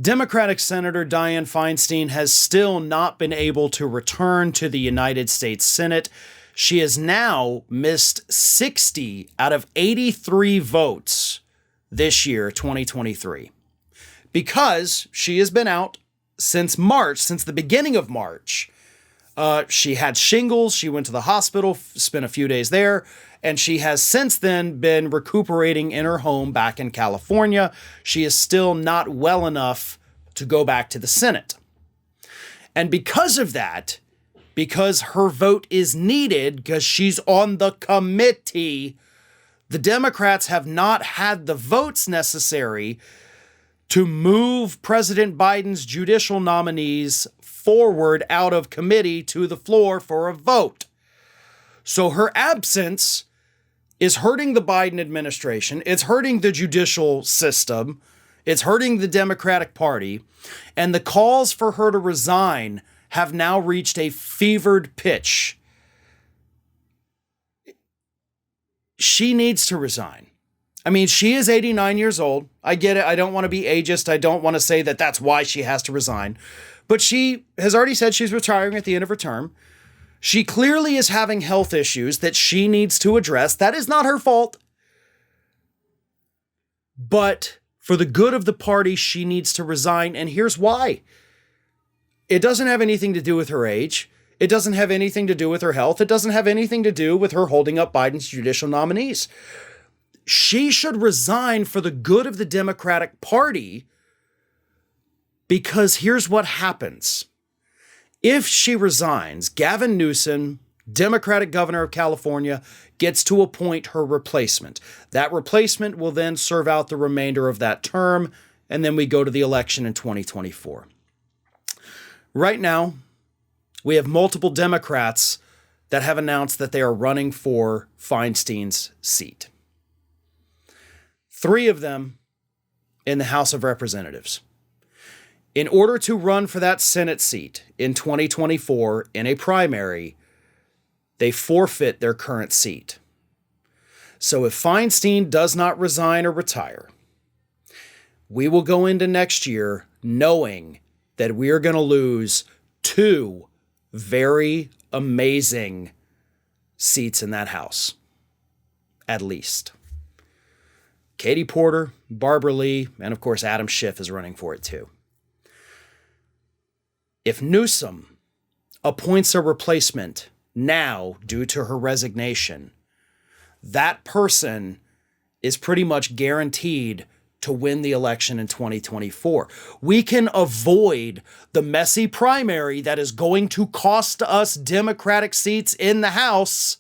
Democratic Senator Dianne Feinstein has still not been able to return to the United States Senate. She has now missed 60 out of 83 votes this year, 2023, because she has been out since March, since the beginning of March. She had shingles. She went to the hospital, spent a few days there, and she has since then been recuperating in her home back in California. She is still not well enough to go back to the Senate. And because of that, because her vote is needed, because she's on the committee, the Democrats have not had the votes necessary to move President Biden's judicial nominees forward out of committee to the floor for a vote. So her absence is hurting the Biden administration. It's hurting the judicial system. It's hurting the Democratic Party. And the calls for her to resign have now reached a fevered pitch. She needs to resign. I mean, she is 89 years old. I get it. I don't want to be ageist. I don't want to say that that's why she has to resign. But she has already said she's retiring at the end of her term. She clearly is having health issues that she needs to address. That is not her fault. But for the good of the party, she needs to resign. And here's why. It doesn't have anything to do with her age. It doesn't have anything to do with her health. It doesn't have anything to do with her holding up Biden's judicial nominees. She should resign for the good of the Democratic Party, because here's what happens. If she resigns, Gavin Newsom, Democratic governor of California, gets to appoint her replacement. That replacement will then serve out the remainder of that term, and then we go to the election in 2024. Right now, we have multiple Democrats that have announced that they are running for Feinstein's seat. 3 of them in the House of Representatives. In order to run for that Senate seat in 2024 in a primary, they forfeit their current seat. So if Feinstein does not resign or retire, we will go into next year knowing that we are going to lose 2 very amazing seats in that House, at least. Katie Porter, Barbara Lee, and of course Adam Schiff is running for it too. If Newsom appoints a replacement now due to her resignation, that person is pretty much guaranteed to win the election in 2024. We can avoid the messy primary that is going to cost us Democratic seats in the House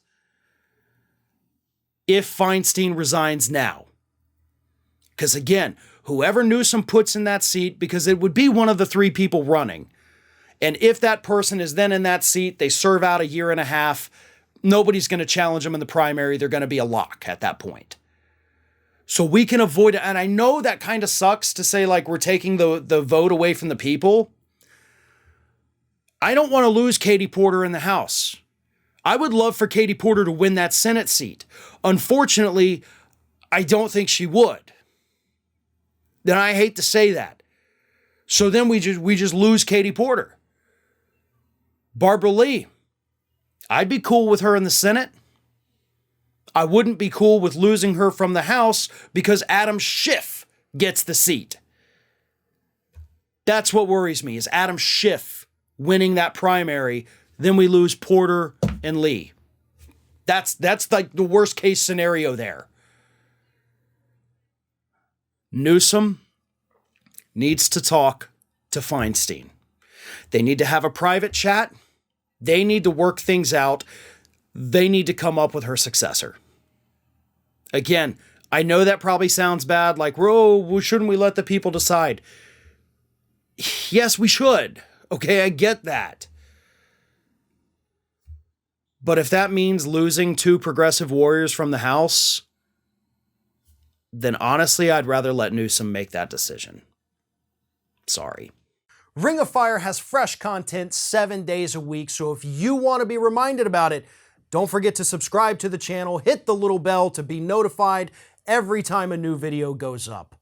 if Feinstein resigns now. Because again, whoever Newsom puts in that seat, because it would be one of the 3 people running, and if that person is then in that seat, they serve out a year and a half, nobody's going to challenge them in the primary. They're going to be a lock at that point. So we can avoid it. And I know that kind of sucks to say, like, we're taking the vote away from the people. I don't want to lose Katie Porter in the House. I would love for Katie Porter to win that Senate seat. Unfortunately, I don't think she would. Then I hate to say that. So then we just lose Katie Porter. Barbara Lee, I'd be cool with her in the Senate. I wouldn't be cool with losing her from the House because Adam Schiff gets the seat. That's what worries me, is Adam Schiff winning that primary. Then we lose Porter and Lee. That's like the worst case scenario there. Newsom needs to talk to Feinstein. They need to have a private chat. They need to work things out. They need to come up with her successor. Again, I know that probably sounds bad, like, whoa, shouldn't we let the people decide? Yes, we should. Okay, I get that. But if that means losing 2 progressive warriors from the House, then honestly, I'd rather let Newsom make that decision. Sorry. Ring of Fire has fresh content 7 days a week, so if you want to be reminded about it, don't forget to subscribe to the channel, hit the little bell to be notified every time a new video goes up.